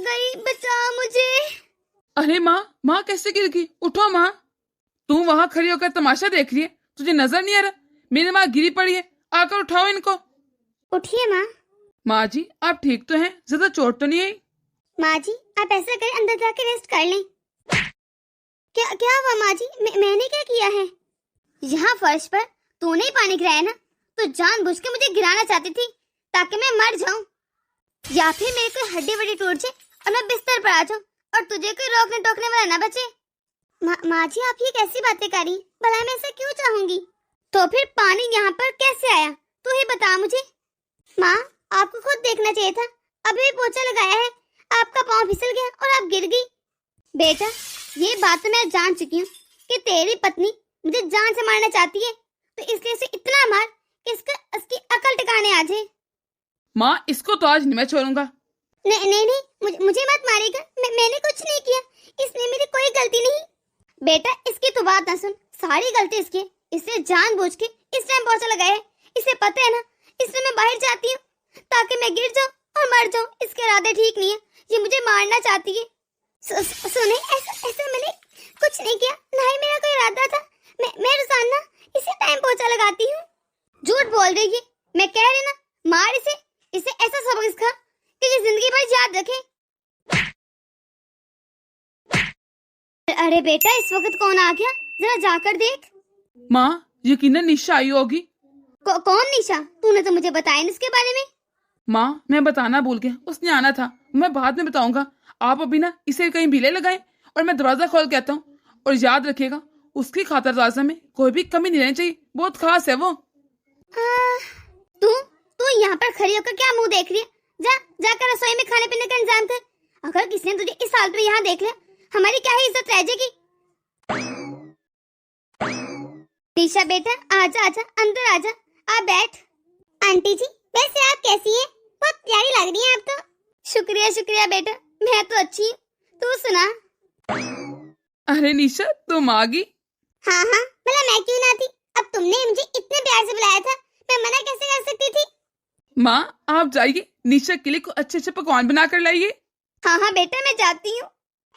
गई, बचाओ मुझे। अरे माँ कैसे गिर गई? उठो माँ। तू वहाँ खड़ी होकर तमाशा देख रही है, तुझे नजर नहीं आ रहा मेरी माँ गिरी पड़ी है? आकर उठाओ इनको। उठिए माँ। माँ जी आप ठीक तो हैं? ज्यादा चोट तो नहीं आई? माँ जी आप ऐसा करें, अंदर जाके रेस्ट कर लें। क्या हुआ माँ जी? मैंने क्या किया है? यहाँ फर्श पर तूने ही पानी गिराया ना? तो जानबूझ के मुझे गिराना चाहती थी ताकि मैं मर जाऊं, या फिर मेरी कोई हड्डी वड्डी टूट जाए और मैं बिस्तर पर आ जाऊं और तुझे कोई रोकने टोकने वाला ना बचे। माँ जी आप ये कैसी बातें करी? भला मैं ऐसा क्यों चाहूंगी? तो फिर पानी यहाँ पर कैसे आया, तू ही बता मुझे। माँ आपको खुद देखना चाहिए था, अभी भी पोछा लगाया है, आपका पाँव फिसल गया और आप गिर गई। बेटा ये बात तो मैं जान चुकी हूँ कि तेरी पत्नी मुझे जान से मारना चाहती है, तो इसलिए इसे इतना मार कि इसकी अकल ठिकाने आ जाए। माँ इसको तो आज नहीं मैं छोड़ूंगा। नहीं मुझे मत मारेगा, मैंने कुछ नहीं किया, इसमें मेरी कोई गलती नहीं। बेटा इसकी तो बात ना सुन, सारी गलती इसकी है, इसने जानबूझ के इस टाइम पोछा लगाया है। इसे पता है ना इसलिए मैं बाहर जाती हूँ ताकि मैं गिर जाऊँ और मर जाऊँ। इसके इरादे ठीक नहीं है, ये मुझे मारना चाहती है। सुने ऐसा मैंने कुछ नहीं किया, ना ही मेरा कोई इरादा था। मैं रोजाना इसी टाइम पोछा लगाती हूँ। झूठ बोल रही है, मैं कह रही ना, मार इसे ऐसा सबक सिखा कि ये जिंदगी भर याद रखे। अरे बेटा इस वक्त कौन आ गया, जरा जाकर देख। माँ यकीनन निशा आई होगी। कौन निशा? तूने तो मुझे बताया नहीं इसके बारे में। माँ मैं बताना भूल गया, उसने आना था, मैं बाद में बताऊंगा। आप अभी ना इसे कहीं भीले लगाएं और मैं दरवाजा खोल के आता हूँ। और याद रखिएगा उसकी खातरदारी में कोई भी कमी नहीं रहनी चाहिए, बहुत खास है वो। तू यहाँ पर खड़ी होकर क्या मुंह देख रही है? जाकर रसोई में खाने पीने का इंतजाम कर। अगर किसी ने तुझे इस हालत में यहाँ देख लिया, हमारी क्या ही इज्जत रह जाएगी। निशा बेटा आजा अंदर आजा, आ बैठ। आंटी जी वैसे आप कैसी हैं? बहुत प्यारी लग रही हैं आप तो। शुक्रिया बेटा, मैं तो अच्छी हूँ, तू सुना। अरे निशा तुम आ गई? हाँ भला मैं क्यों ना थी? अब तुमने मुझे इतने प्यार से बुलाया था, मैं मना कैसे कर सकती थी? माँ आप जाइए, निशा के लिए अच्छे पकवान बना कर लाइए। हाँ बेटा मैं जाती हूँ।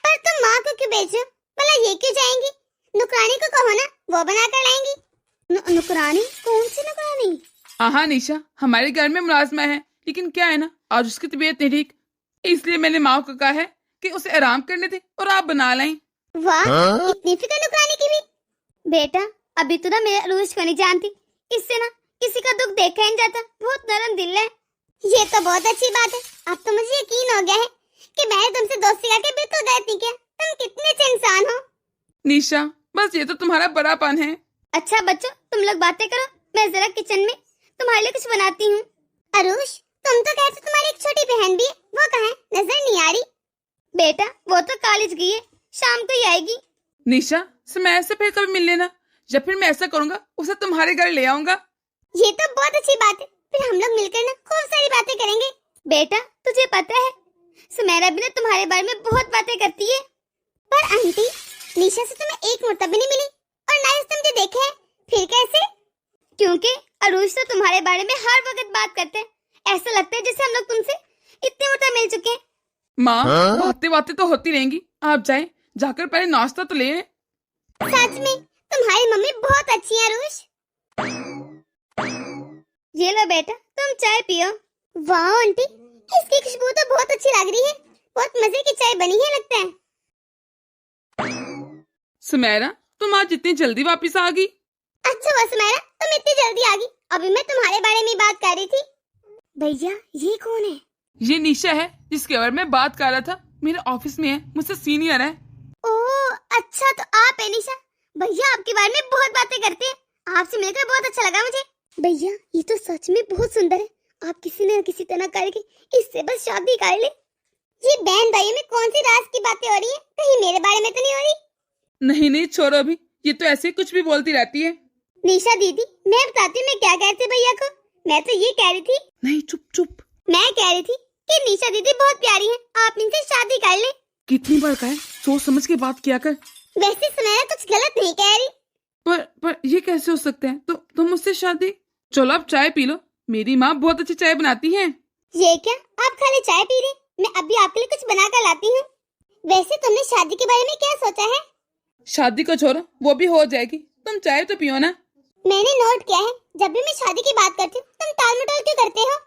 पर तुम माँ को क्यों भेजो? भला ये क्यों जाएंगी? नुकरानी को कहो ना, वो बना कर लाएंगी। नुकरानी? कौन सी नुकरानी? हाँ निशा हमारे घर में मुलाजमा है, लेकिन क्या है ना आज उसकी तबीयत नहीं ठीक, इसलिए मैंने माँ को कहा है कि उसे आराम करने दे और आप बना लाएं। वाह इतनी फिक्र नुकरानी की भी। बेटा अभी तो ना मेरा रूश को नहीं जानती, इससे ना किसी का दुख देखा नहीं जाता, बहुत नरम दिल है। ये तो बहुत अच्छी बात है, अब तो मुझे यकीन हो गया है कि मैंने तुमसे दोस्ती करके बिल्कुल गलत नहीं किया। तुम कितने अच्छे इंसान हो। निशा बस ये तो तुम्हारा बड़ापन है। अच्छा बच्चों तुम लोग बातें करो, मैं जरा किचन में तुम्हारे लिए कुछ बनाती हूँ। अरुष तुम तो कहते तुम्हारी एक छोटी बहन भी है, वो कहाँ है? नजर नहीं आ रही। बेटा वो तो कॉलेज गई है, शाम को ही आएगी। निशा समय से फिर कभी मिल लेना, या फिर मैं ऐसा करूँगा उसे तुम्हारे घर ले आऊंगा। ये तो बहुत अच्छी बात है, फिर हम लोग मिलकर ना खूब सारी बातें करेंगे। बेटा तुझे पता है सुमेरा भी ना तुम्हारे बारे में बहुत बातें करती है। पर आंटी निशा से तुम्हें एक मर्तबा नहीं मिली और ना ही उसने मुझे देखा है, फिर कैसे? क्योंकि अरुष तो तुम्हारे बारे में हर वक्त बात करते हैं, ऐसा लगता है जैसे हम लोग तुमसे इतने मर्तबा मिल चुके हैं। माँ बातें तो होती रहेंगी, आप जाएं, जाकर पहले नाश्ता तो ले आएं। सच में तुम्हारी मम्मी बहुत अच्छी है अरुष। ये लो बेटा तुम चाय पियो। वाह आंटी इसकी खुशबू तो बहुत अच्छी लग रही है, बहुत मजे की चाय बनी है लगता है। सुमेरा तुम आज इतनी जल्दी वापस आ गई? अच्छा हुआ सुमेरा तुम इतनी जल्दी आ गई, अभी मैं तुम्हारे बारे में बात कर रही थी। भैया ये कौन है? ये निशा है जिसके बारे में बात कर रहा था, मेरे ऑफिस में है, मुझसे सीनियर है। ओह अच्छा तो आप है निशा। भैया आपके बारे में बहुत बातें करते हैं, आपसे मिलकर बहुत अच्छा लगा मुझे। भैया ये तो सच में बहुत सुंदर है, आप किसी न किसी तरह करके इससे बस शादी कर ले। ये बहन भाई में कौन सी राज की बातें हो रही है, कहीं मेरे बारे में तो नहीं हो रही? नहीं छोड़ो अभी, ये तो ऐसे कुछ भी बोलती रहती है। निशा दीदी मैं बताती हूँ मैं क्या कह रही थी भैया को। मैं तो ये कह रही थी। नहीं चुप। मैं कह रही थी कि निशा दीदी बहुत प्यारी है, आप इनसे शादी कर ले। कितनी बार कहा है सोच समझ के बात किया कर। वैसे सुनैरा कुछ गलत नहीं कह रही। पर ये कैसे हो सकता है? तो तुम मुझसे शादी? चलो अब चाय पी लो, मेरी माँ बहुत अच्छी चाय बनाती है। ये क्या आप खाली चाय पी रहे? मैं अभी आपके लिए कुछ बना कर लाती हूँ। वैसे तुमने शादी के बारे में क्या सोचा है? शादी को छोड़ो, वो भी हो जाएगी। तुम चाय तो पियो ना। मैंने नोट किया है, जब भी मैं शादी की बात करती हूँ तुम टाल मटोल क्यों करते हो?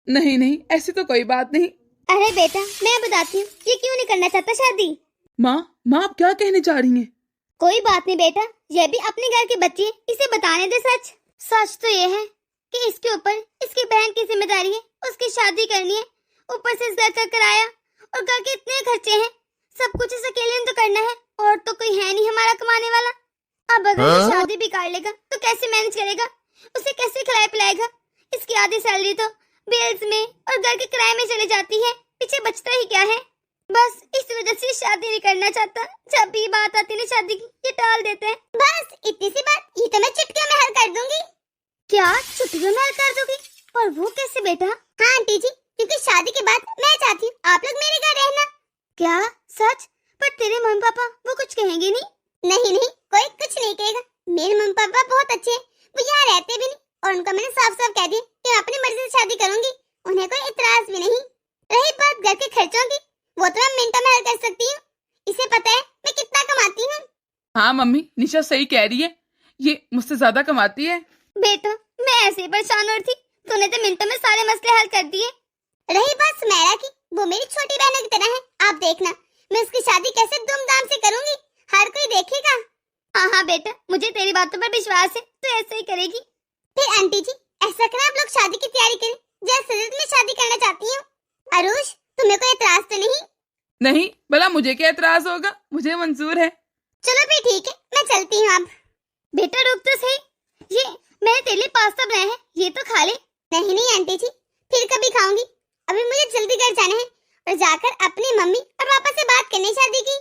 नहीं नहीं, ऐसी तो कोई बात नहीं। अरे बेटा, मैं बताती हूँ ये क्यों नहीं करना चाहता शादी। माँ माँ आप क्या कहने जा रही हैं? कोई बात नहीं बेटा, ये भी अपने घर की बच्ची है, इसे बताने दे सच। सच तो ये है कि इसके ऊपर इसकी बहन की जिम्मेदारी है, उसकी शादी करनी है, ऊपर से इस घर का किराया और घर के इतने खर्चे हैं, सब कुछ इस अकेले ने तो करना है और तो कोई है नहीं हमारा कमाने वाला। अब अगर ये शादी भी कर लेगा तो कैसे मैनेज करेगा, उसे कैसे खिलाए पिलाएगा? इसकी आधी सैलरी तो बिल्स में और घर के किराए में चली जाती है, पीछे बचता ही क्या है? बस इस वजह से शादी नहीं करना चाहता। जब भी बात आती है ना शादी की, ये टाल देते हैं। बस इतनी सी बात, ये तो मैं चुटकियों में हल कर दूंगी। क्या चुटकियों में हल कर दोगी? और वो कैसे बेटा? हाँ आंटी जी, क्योंकि शादी के बाद मैं चाहती हूँ आप लोग मेरे घर रहना। क्या सच? पर तेरे मम्मी पापा वो कुछ कहेंगे नहीं? नहीं नहीं, कोई कुछ नहीं कहेगा। मेरे मम्मी पापा बहुत अच्छे हैं, वो यहाँ रहते भी नहीं और उनका मैंने साफ साफ कह दिया कि मैं अपनी मर्जी से शादी करूंगी, उन्हें कोई इतराज भी नहीं। रही बात घर के खर्चों की, वो तो मैं मिनटों में हल कर सकती हूँ। इसे पता है मैं कितना कमाती हूँ। हाँ मम्मी, निशा सही कह रही है, ये मुझसे ज्यादा कमाती है। बेटा मैं ऐसे ही परेशान हो रही थी, तूने तो मिनटों में सारे मसले हल कर दिए। रही बात सुमेरा की, वो मेरी छोटी बहन की तरह है, आप देखना मैं उसकी शादी कैसे धूमधाम से करूंगी, हर कोई देखेगा। हाँ हाँ बेटा, मुझे तेरी बातों पर विश्वास है, तू ऐसे ही करेगी। फिर आंटी जी ऐसा करें, आप लोग शादी की तैयारी करें, जैसे मैं शादी करना चाहती हूँ। अरुष तुम्हें कोई एतराज तो नहीं? नहीं, भला मुझे क्या एतराज होगा, मुझे मंजूर है। चलो फिर ठीक है, मैं चलती हूँ अब। बेटा रुक तो सही, ये मैंने तेरे लिए पास्ता बनाया है, ये तो खा ले। नहीं नहीं आंटी जी, फिर कभी खाऊंगी, अभी मुझे जल्दी घर जाना है और जाकर अपनी मम्मी और पापा से बात करनी शादी की।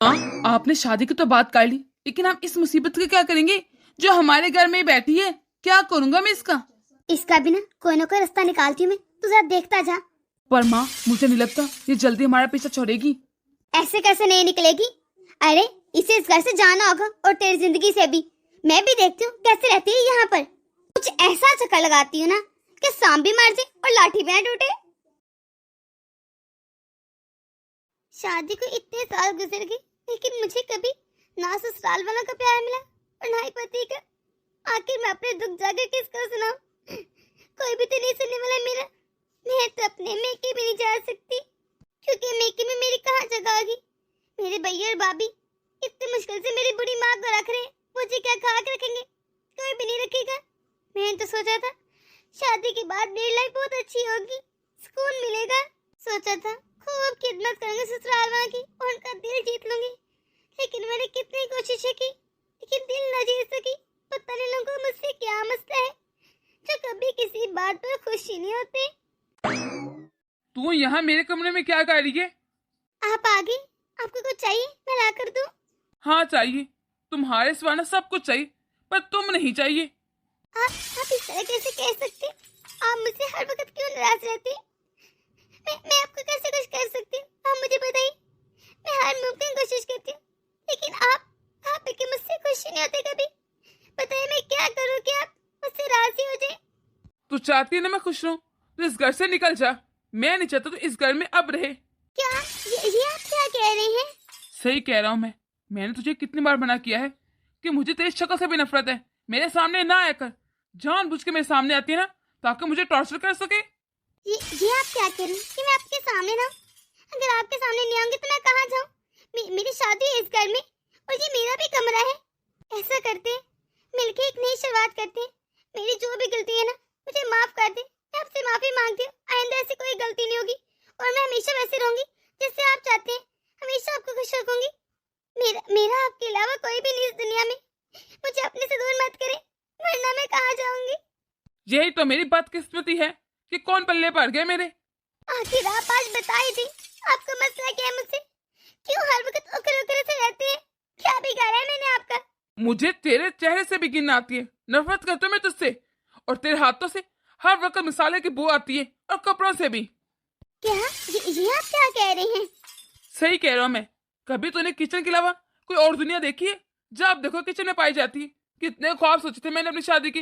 हाँ, आपने शादी की तो बात कर ली, लेकिन हम इस मुसीबत का क्या करेंगे जो हमारे घर में बैठी है? क्या करूंगा मैं इसका भी ना कोई ना कोई रास्ता निकालती हूँ मैं, तू जरा देखता जा। पर माँ मुझे नहीं लगता ये जल्दी हमारा पीछा छोड़ेगी। ऐसे कैसे नहीं निकलेगी? अरे इसे इस घर से जाना होगा और तेरी जिंदगी से भी। मैं भी देखती हूँ कैसे रहती है यहाँ पर, कुछ ऐसा चक्कर लगाती हूँ ना कि सांप भी मर जाए और लाठी भी ना टूटे। शादी को इतने साल गुजर गए, लेकिन मुझे कभी ना ससुराल वालों का प्यार मिला और ना ही पति का। आखिर मैं अपने दुख जाकर किसको सुनाऊं? कोई भी तो नहीं सुनने वाला मेरा। मैं तो अपने मेके भी नहीं जा सकती, क्योंकि मेके में मेरी कहाँ जगह होगी। मेरे भैया और भाभी इतनी मुश्किल से मेरी बुढ़ी माँ को रख रहे हैं, मुझे क्या खा के रखेंगे? कोई भी नहीं रखेगा। मैंने तो सोचा था शादी के बाद मेरी लाइफ बहुत अच्छी होगी, सुकून मिलेगा। सोचा था खूब खिदमत करूंगी ससुराल वालों की और उनका दिल जीत लूंगी, लेकिन मैंने कितनी कोशिशें की, लेकिन दिल न जीत सकी। पता नहीं लोगों को मुझसे क्या मसला है जो कभी किसी बात पर खुश ही नहीं होते। तू यहाँ मेरे कमरे में क्या कर रही है? आप आगे, आपको कुछ चाहिए मैं ला कर दूं? हाँ चाहिए, तुम्हारे सिवा सब कुछ चाहिए, पर तुम नहीं चाहिए। आप इस तरह कैसे कह सकते? आप मुझसे हर वक्त क्यों नाराज रहते? मैं आपको कैसे कुछ कर सकती हूँ, आप मुझे बताइए। मैं हर मुमकिन कोशिश करती हूँ, लेकिन आप के मुझसे खुश नहीं होते कभी। बताइए मैं क्या करूँ कि आप मुझसे राजी हो जाए? तू चाहती है ना मैं खुश रहूं, तो इस घर से निकल जा। मैं नहीं चाहता तू इस घर में अब रहे। क्या ये आप क्या कह रहे हैं? सही कह रहा हूँ मैं। मैंने तुझे कितनी बार मना किया है कि मुझे तेरी शक्ल से भी नफरत है, मेरे सामने ना आकर। जानबूझ के मेरे सामने आती है ना ताकि मुझे टॉर्चर कर सके। ये आप क्या कह रहे हैं कि मैं आपके सामने ना? अगर आपके सामने नहीं आऊंगी तो मैं कहाँ जाऊँ? मेरी शादी है इस घर में और ये मेरा भी कमरा है। ऐसा करते हैं, मिलके एक नई शुरुआत करते हैं। मेरी जो भी गलती है ना मुझे माफ कर दे, मैं आपसे माफी मांगती हूँ। आइंदा ऐसी कोई गलती नहीं होगी और मैं हमेशा वैसे रहूंगी जैसे आप चाहते हैं। हमेशा आपको खुश रखूंगी। मेरा आपके अलावा कोई भी नहीं इस दुनिया में। मुझे अपने से दूर मत करें, वरना मैं कहाँ जाऊंगी? यही तो मेरी बदकिस्मती है कि कौन पल्ले पड़ गए मेरे। आखिर आप आज बता ही दी, आपका मसला क्या है मुझसे? क्यों हर वक्त उखरे उखरे से रहते हैं? क्या बिगाड़ा है मैंने आपका? मुझे तेरे चेहरे से भी गिनना आती है। नफरत करता हूं मैं तुझसे, और तेरे हाथों से हर वक्त मसाले की बू आती है, और कपड़ों से भी। क्या ये आप क्या कह रहे हैं? सही कह रहा हूँ मैं। कभी तूने किचन के अलावा कोई और दुनिया देखी है? जब देखो किचन में पाई जाती है। कितने ख्वाब सोचे थे मैंने अपनी शादी की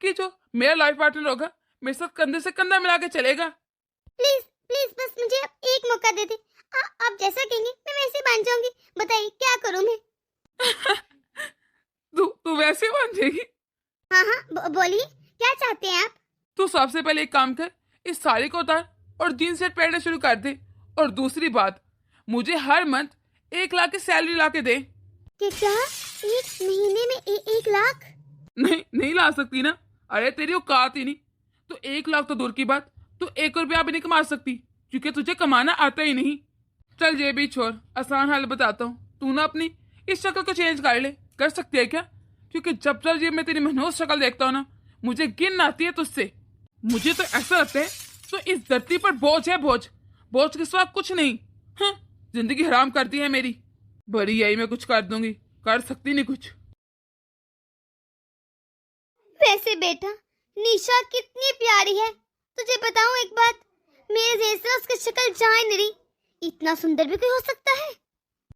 कि जो मेरा लाइफ पार्टनर होगा मेरे साथ कंधे से कंधा मिला के चलेगा। प्लीज प्लीज बस मुझे अब एक मौका दे दे। आप जैसा कहेंगे मैं वैसे बन जाऊंगी। बताइए क्या करूं मैं? तू वैसे बन जाएगी? हाँ हाँ बोलिए, क्या चाहते हैं आप? तू सबसे पहले एक काम कर, इस साड़ी को उतार और जीन्स सेट पहनना शुरू कर दे। और दूसरी बात, मुझे हर मंथ 1 लाख की सैलरी ला के दे। क्या 1 महीने में 1 लाख? नहीं ला सकती ना? अरे तेरी औकात ही नहीं। तो 1 लाख तो दूर की बात, तू 1 रुपया भी नहीं कमा सकती क्योंकि तुझे कमाना आता ही नहीं। चल ये भी छोड़, आसान हाल बताता हूँ। तू ना अपनी इस शक्ल को चेंज कर ले। कर सकती है क्या? क्योंकि जब जब ये मैं तेरी मनहूस शक्ल देखता हूँ ना, मुझे घिन आती है तुझसे। मुझे तो ऐसा लगता है तो इस धरती पर बोझ है, बोझ। बोझ के सिवा कुछ नहीं। हाँ, जिंदगी हराम करती है मेरी। बड़ी यही मैं कुछ कर दूंगी, कर सकती नहीं कुछ। वैसे बेटा, निशा कितनी प्यारी है। तुझे बताऊं एक बात, मेरे जैसे उसकी शक्ल जाए नहीं रही। इतना सुंदर भी कोई हो सकता है?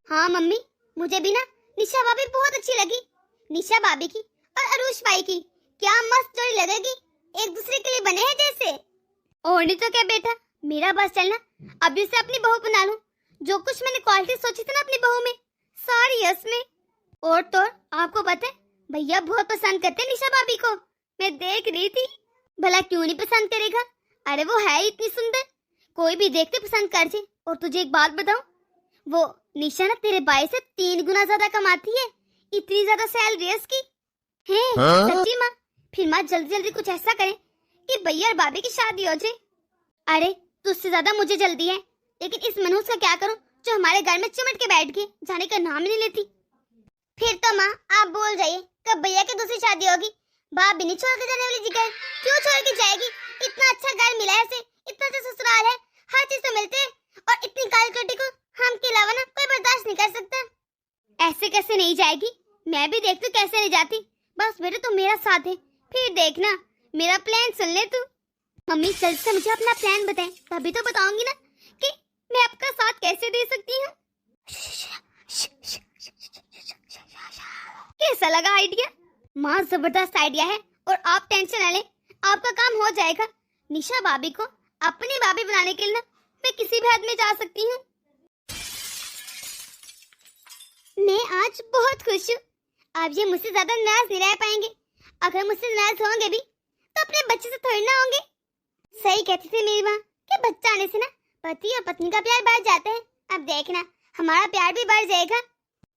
हाँ मम्मी, मुझे भी ना निशा भाभी बहुत अच्छी लगी। निशा भाभी की और अरुष भाई की क्या मस्त जोड़ी लगेगी। एक दूसरे के लिए बने हैं जैसे। और नहीं तो क्या बेटा, मेरा बस चलना अभी से अपनी बहू बना लूं। जो कुछ मैंने क्वालिटी सोची थी ना अपनी बहू में, सारी है उसमें। और तो आपको पता है, भैया बहुत पसंद करते हैं निशा भाभी को। मैं देख रही थी। भला क्यों नहीं पसंद करेगा? अरे वो है ही इतनी सुंदर, कोई भी देखते पसंद कर जाए। और तुझे एक बात बताऊं, वो निशा ना तेरे भाई से 3 गुना ज्यादा कमाती है। इतनी ज्यादा सैलरी है उसकी। है सच्ची माँ? फिर माँ जल्दी जल्दी कुछ ऐसा करे कि भैया और भाभी की शादी हो जाए। अरे तुझसे ज्यादा मुझे जल्दी है, लेकिन इस मनहूस का क्या करूं जो हमारे घर में चिमट के बैठ गई, जाने का नाम ही नहीं लेती। फिर तो माँ आप बोल जाइए, कब भैया की दूसरी शादी होगी? भाभी नहीं छोड़ के जाने वाली जी घर। क्यों छोड़ के जाएगी? इतना अच्छा घर मिला है उसे, इतना अच्छा ससुराल है, हर चीज तो मिलते है। और इतनी काली कोठी को हम के अलावा ना कोई बर्दाश्त नहीं कर सकता। ऐसे कैसे नहीं जाएगी? मैं भी देखती कैसे नहीं जाती। बस बेटा तू मेरा साथ है, फिर देखना मेरा प्लान सुन ले तू। मम्मी जल्दी से मुझे अपना प्लान बताएं, तभी तो बताऊंगी ना कि मैं आपका साथ कैसे दे सकती हूँ। कैसा लगा आइडिया? माँ जबरदस्त आइडिया है। और आप टेंशन ना लें, आपका काम हो जाएगा। निशा भाभी को अपनी भाभी बनाने के लिए ना मैं किसी भी हद में जा सकती हूँ। मैं आज बहुत खुश हूँ। आप ये मुझसे ज्यादा नाराज नहीं रह पाएंगे। अगर मुझसे नाराज होंगे भी तो अपने बच्चे से थोड़ी ना होंगे। सही कहती थी मेरी माँ कि बच्चा आने से ना पति और पत्नी का प्यार बढ़ जाता है। अब देखना हमारा प्यार भी बढ़ जाएगा।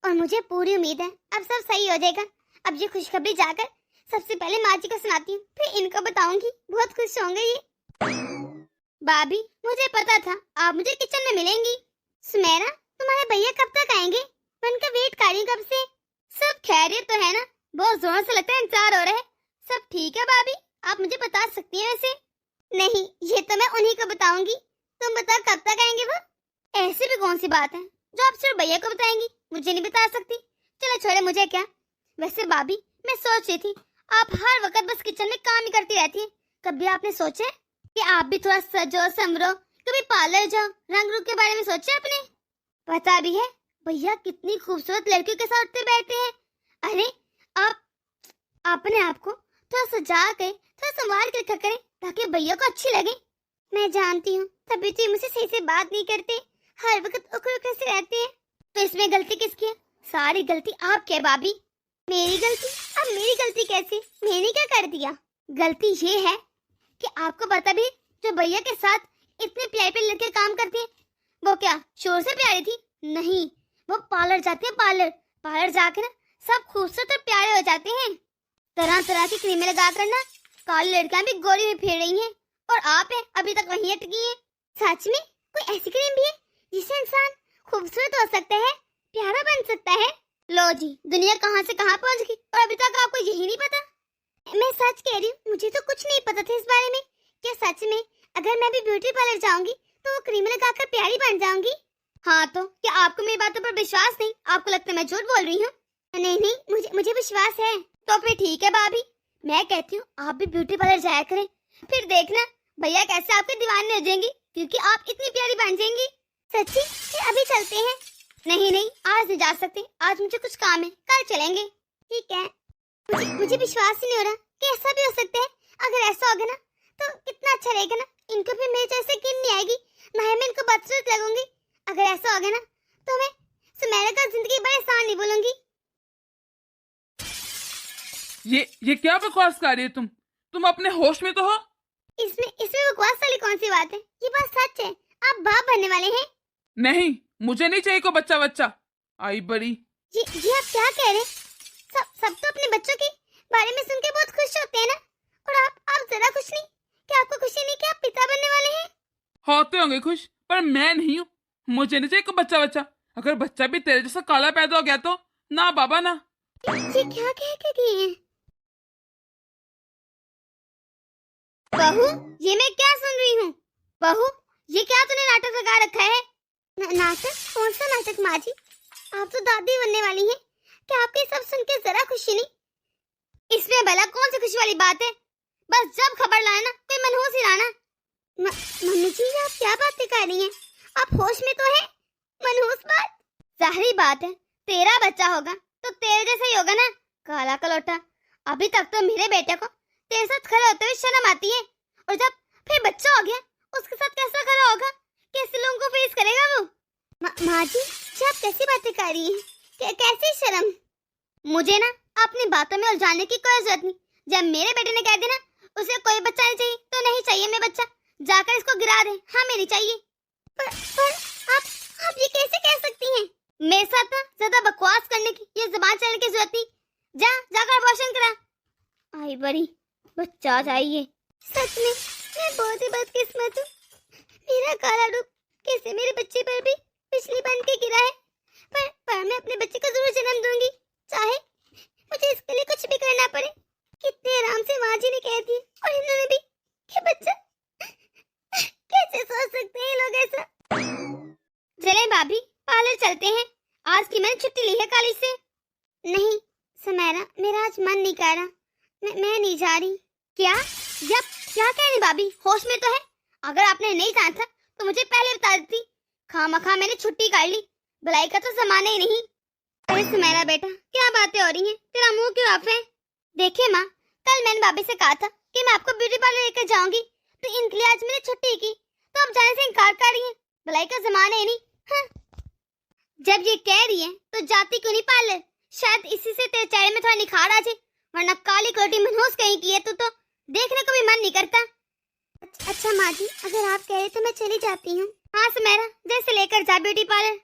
और मुझे पूरी उम्मीद है अब सब सही हो जाएगा। अब ये खुशखबरी जाकर सबसे पहले माँ जी को सुनाती हूँ, फिर इनको बताऊंगी। बहुत खुश होंगे ये। भाभी मुझे पता था आप मुझे किचन में मिलेंगी। सुमेरा तुम्हारे भैया कब तक आएंगे? मैं उनका वेट कर रही हूँ कब से। सब खैरियत तो है ना? बहुत जोर से लगता है इंतजार हो रहा है। सब ठीक है भाभी, आप मुझे बता सकती हैं वैसे? नहीं, ये तो मैं उन्हीं को बताऊंगी। तुम बताओ कब तक आएंगे वो? ऐसी भी कौन सी बात है जो आप सिर्फ भैया को बताएंगी, मुझे नहीं बता सकती? चलो छोड़े मुझे क्या। वैसे भाभी मैं सोच रही थी, आप हर वक्त बस किचन में काम ही करती रहती हैं। कभी आपने सोचा है कि आप भी थोड़ा सजो संवरो, कभी पार्लर जाओ, रंग रूप के बारे में सोचा आपने? पता भी है भैया कितनी खूबसूरत लड़कियों के साथ उठते बैठते हैं। अरे आप अपने आप को थोड़ा सजा के, थोड़ा संवार के रखा करें ताकि भैया को अच्छी लगे। मैं जानती हूँ तभी तो मुझसे सही से बात नहीं करते, हर वक्त उखड़ उखड़ से रहते हैं। तो इसमें गलती किसकी है? सारी गलती आपकी है भाभी। मेरी गलती? अब मेरी गलती कैसे? मैंने क्या कर दिया? गलती ये है कि आपको पता भी जो भैया के साथ इतने प्यारे प्यारे लड़के काम करते हैं, वो क्या शोर से प्यारी थी? नहीं, वो पार्लर जाते हैं। पार्लर जाके ना सब खूबसूरत और प्यारे हो जाते हैं। तरह तरह की क्रीमें लगा कर ना काली लड़कियां भी गोरी में फिर रही हैं। और आप हैं अभी तक वहीं अटकी हैं। सच में कोई ऐसी क्रीम भी है जिससे इंसान खूबसूरत हो सकता है, प्यारा बन सकता है? लो जी, दुनिया कहाँ से कहाँ पहुँच गई और अभी तक आपको यही नहीं पता। मैं सच कह रही हूँ, मुझे तो कुछ नहीं पता था इस बारे में। क्या सच में अगर मैं भी ब्यूटी पार्लर जाऊंगी तो वो क्रीम लगाकर प्यारी बन जाऊंगी? हाँ तो क्या आपको मेरी बातों पर विश्वास नहीं? आपको लगता है मैं झूठ बोल रही हूँ? नहीं, मुझे विश्वास है। तो फिर ठीक है भाभी, मैं कहती हूँ आप भी ब्यूटी पार्लर जाया करें। फिर देखना भैया कैसे आपके दीवाने हो जाएंगी, क्योंकि आप इतनी प्यारी बन जाएंगी। सच्ची? फिर अभी चलते हैं? नहीं, आज नहीं जा सकते, आज मुझे कुछ काम है, कल चलेंगे। ठीक है। मुझे विश्वास ही नहीं हो रहा कि ऐसा भी हो सकता है। अगर ऐसा होगा ना तो कितना अच्छा रहेगा ना। इनको भी मेरे जैसे गिन नहीं आएगी, भाई मैं इनको बदसूरत लगूंगी। अगर ऐसा हो गया ना तो मैं सुमेरा का जिंदगी बड़े आसान नहीं बोलूंगी। ये क्या बकवास कर रही हो तुम अपने होश में तो हो? इसमें इसमें बकवास वाली कौन सी बात है? ये बात सच है। आप बाप बनने वाले हैं। नहीं, मुझे नहीं चाहिए को बच्चा। आई बड़ी। जी आप क्या कह रहे हैं? सब तो अपने बच्चों के बारे में सुन के बहुत खुश होते हैं ना, और आप जरा खुश नहीं। क्या आपको खुशी नहीं कि आप पिता बनने वाले हैं? होते होंगे खुश, पर मैं नहीं हूँ। मुझे नहीं चाहिए को बच्चा। अगर बच्चा भी तेरे जैसा काला पैदा हो गया तो ना बाबा ना। ये क्या कह के गए हैं? बहू, ये मैं क्या सुन रही हूँ? बहू, ये क्या तूने नाटक लगा रखा है? नाटक? कौन सा नाटक माँ जी? आप तो दादी बनने वाली हैं। क्या आपके सब सुन के जरा खुशी नहीं? इसमें भला कौन सी खुशी वाली बात है? बस जब खबर लाए ना कोई मनहूस ही लाना। मम्मी जी, आप क्या बातें कर रही हैं? आप होश में तो हैं? मनहूस बात? जाहिर बात है, तेरा बच्चा होगा तो तेरे जैसा ही होगा ना, काला कलौटा। अभी तक तो मेरे बेटे को तेरे साथ खड़े होते हुए शर्म आती है, और जब फिर बच्चा हो गया उसके साथ कैसा खड़ा होगा? कैसे लोगों को फेस करेगा वो? माँ जी, आप कैसी बातें कर रही हैं? कैसी शर्म? मुझे ना अपनी बातों में उलझाने की कोई जरूरत नहीं। जब मेरे बेटे ने कह दिया ना उसे कोई बच्चा नहीं चाहिए तो नहीं चाहिए मैं बच्चा, जाकर इसको गिरा दे। हाँ, मेरी चाहिए। पर आप ये कैसे कह सकती हैं? मेरे साथ ना ज्यादा बकवास करने की या जुबान चलाने की जरूरत नहीं। जाकर अबॉर्शन करा। आई बड़ी, बच्चा चाहिए। सच में मैं बहुत ही बदकिस्मत हूँ। मेरा काला रूप कैसे मेरे बच्चे पर भी बिजली बन के गिरा है। पर मैं अपने बच्चे को जरूर जन्म दूंगी, चाहे मुझे इसके लिए कुछ भी करना पड़े। कितने आराम से माँ जी ने कह दिया, और इन्होंने भी कि बच्चा। कैसे सोच सकते हैं लोग ऐसा? चले भाभी, पार्लर चलते हैं। आज की मैंने छुट्टी ली है कॉलेज से। नहीं सुमेरा, मेरा आज मन नहीं कर रहा। मैं नहीं जा रही। क्या कह रही भाभी? होश में तो है? अगर आपने नहीं जाना था तो मुझे पहले बता देती। खामखा मैंने छुट्टी कर ली। भलाई का तो जमाना ही नहीं। अरे सुमेरा बेटा, क्या बातें हो रही हैं? तेरा मुंह क्यों ऑफ है? देखिए माँ, कल मैंने भाभी से कहा था कि मैं आपको ब्यूटी पार्लर लेकर जाऊंगी, तो इनके लिए आज मैंने छुट्टी की, तो आप जाने से इनकार कर रही हैं। भलाई का जमाना ही नहीं। हाँ। जब ये कह रही है तो जाती क्यों नहीं पार्लर? शायद इसी से तेरे चेहरे में थोड़ा निखार आ जाए, वरना काली कोटी मनहूस कहीं की है तो देखने को भी मन नहीं करता। अच्छा माँ जी, अगर आप कह रहे तो मैं चली जाती हूँ। हाँ सुमेरा, जैसे लेकर जा ब्यूटी पार्लर।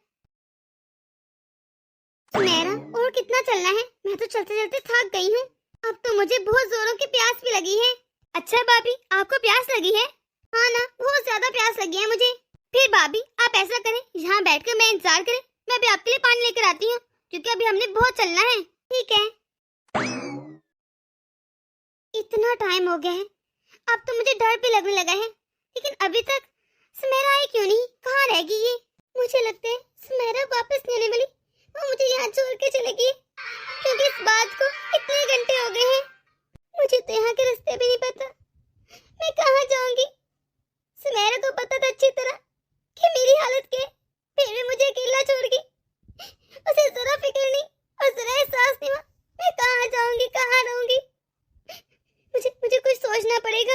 सुमेरा, और कितना चलना है? मैं तो चलते चलते थक गई हूँ। अब तो मुझे बहुत जोरों की प्यास भी लगी है। अच्छा भाभी, आपको प्यास लगी है? हाँ ना, बहुत ज्यादा प्यास लगी है मुझे। फिर भाभी आप ऐसा करें, यहाँ बैठकर मैं इंतजार करें, मैं भी आपके लिए पानी लेकर आती हूँ, क्योंकि अभी हमने बहुत चलना है। ठीक है। इतना टाइम हो गया है, अब तो मुझे डर भी लगने लगा है, लेकिन अभी तक सुमेरा आई क्यों नहीं? कहाँ रह गई ये? मुझे लगता है सुमेरा वापस नहीं आने वाली, वो मुझे यहाँ छोड़ के चलेगी, क्योंकि इस बात को इतने घंटे हो गए हैं। मुझे तो यहाँ के रास्ते भी नहीं पता, मैं कहाँ जाऊंगी? सुमेरा को पता था अच्छी तरह कि मेरी हालत क्या है, फिर भी मुझे अकेला छोड़ गई। उसे जरा फिक्र नहीं और जरा एहसास नहीं हुआ मैं कहाँ जाऊंगी, कहाँ रहूंगी। मुझे कुछ सोचना पड़ेगा।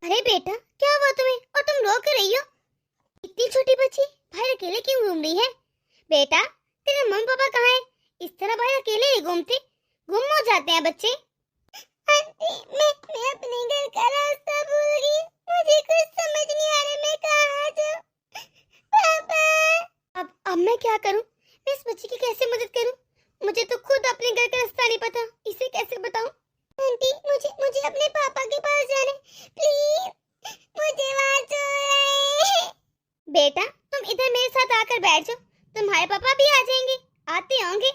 अरे बेटा, क्या हुआ तुम्हें और तुम रो क्यों रही हो? इतनी छोटी बच्ची बाहर अकेले क्यों घूम रही है? बेटा, तेरे मम्मी पापा कहाँ हैं? इस तरह बाहर अकेले ही घूमते, गुम हो जाते हैं बच्चे। आंटी, मैं अपने घर का रास्ता भूल गई, मुझे कुछ समझ नहीं आ रहा मैं कहाँ जाऊँ। पापा, अब मैं क्या करूँ? मैं इस बच्ची की कैसे मदद करूँ? मुझे तो खुद अपने घर का रास्ता नहीं पता, इसे कैसे बताऊँ? आंटी, मुझे अपने पापा के पास जाना है, प्लीज, मुझे वहाँ छोड़ो। बेटा, तुम इधर मेरे साथ आकर बैठ जाओ, तुम्हारे पापा भी आ जाएंगे, आते होंगे।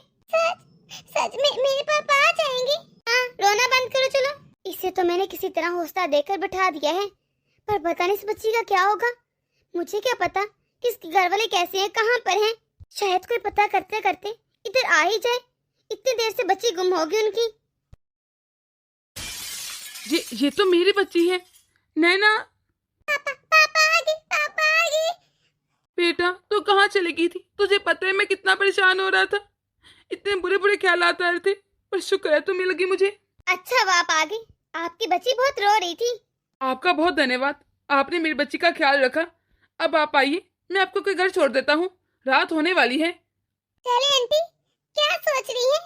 सच में मेरे पापा आ जाएंगे? हाँ, रोना बंद करो चलो। इसे तो मैंने किसी तरह हौसला देकर बैठा दिया है, पर पता नहीं इस बच्ची का क्या होगा। मुझे क्या पता कि इसके घर वाले कैसे हैं, कहाँ पर हैं। शायद कोई पता करते करते इधर आ ही जाए। इतनी देर से बच्ची गुम होगी उनकी। ये तो मेरी बच्ची है, नैना। पापा आ गए। बेटा, तू कहाँ चली गई थी? तुझे पता है मैं कितना परेशान हो रहा था, इतने बुरे बुरे ख्याल आ रहे थे, पर शुक्र है तू मिल गई मुझे। अच्छा, वो आप आ गए। आपकी बच्ची बहुत रो रही थी। आपका बहुत धन्यवाद, आपने मेरी बच्ची का ख्याल रखा। अब आप आइए, मैं आपको कोई घर छोड़ देता हूँ, रात होने वाली है। चलिए आंटी, क्या सोच रही है?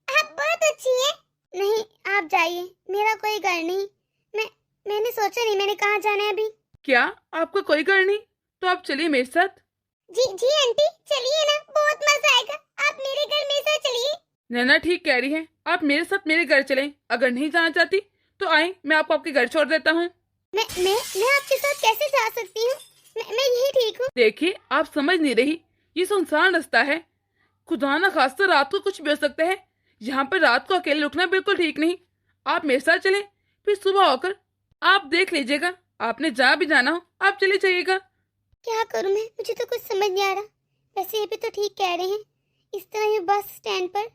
आप बहुत अच्छी है। नहीं, आप जाइए, मेरा कोई घर नहीं। मैंने सोचा नहीं मैंने कहाँ जाना है अभी। क्या आपको कोई घर नहीं? तो आप चलिए मेरे साथ। जी जी आंटी, चलिए ना, बहुत मजा आएगा। आप मेरे घर मेरे साथ चलिए। नैना ठीक कह रही है, आप मेरे साथ मेरे घर चलें। अगर नहीं जाना चाहती तो आए, मैं आपको आपके घर छोड़ देता हूँ। मैं आपके साथ कैसे जा सकती हूँ? मैं यही ठीक हूँ। देखिए, आप समझ नहीं रही, ये सुनसान रास्ता है। खुदा ना खास्ता रात को कुछ भी हो सकता है। यहाँ पर रात को अकेले रुकना बिल्कुल ठीक नहीं। आप मेरे साथ चलें, फिर सुबह होकर आप देख लीजिएगा। आपने जहाँ भी जाना हो आप चले जाइएगा। क्या करूँ मैं, मुझे तो कुछ समझ नहीं आ रहा। वैसे ये भी तो ठीक कह रहे हैं, इस तरह ये बस स्टैंड पर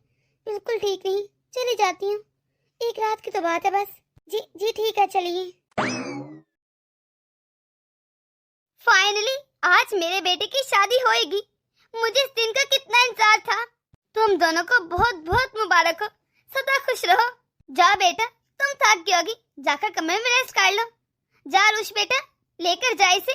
बिल्कुल ठीक नहीं। चली जाती हूँ, एक रात की तो बात है बस। जी जी ठीक है, चलिए। फाइनली आज मेरे बेटे की शादी होएगी। मुझे इस दिन का कितना इंतजार था। तुम दोनों को बहुत बहुत मुबारक हो, सदा खुश रहो। जा बेटा, तुम थक गई होगी, जाकर कमरे में रेस्ट कर लो। जा रुश बेटा, लेकर जा इसे।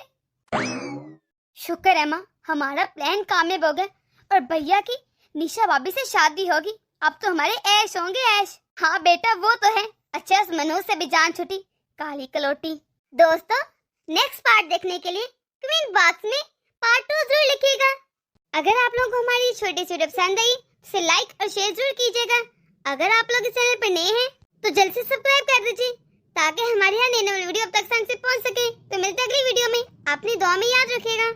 शुक्र है माँ, हमारा प्लान कामयाब हो गया और भैया की निशा भाभी से शादी होगी। अब तो हमारे ऐश होंगे ऐश। हाँ बेटा, वो तो है। अच्छा, उस मनोज से भी जान छुटी, काली कलोटी। दोस्तों, नेक्स्ट पार्ट देखने के लिए कमेंट बॉक्स में पार्ट 2 जरूर लिखिएगा। अगर आप लोगों को हमारी छोटी सी वीडियो पसंद आई तो इसे लाइक और शेयर जरूर कीजिएगा। अगर आप लोग इस चैनल पर नए हैं तो जल्द से सब्सक्राइब कर दीजिए, ताकि हमारे यहाँ नई नई वीडियो अब तक संग से पहुँच सके। तो मिलते हैं अगली वीडियो में। अपनी दुआ में याद रखिएगा।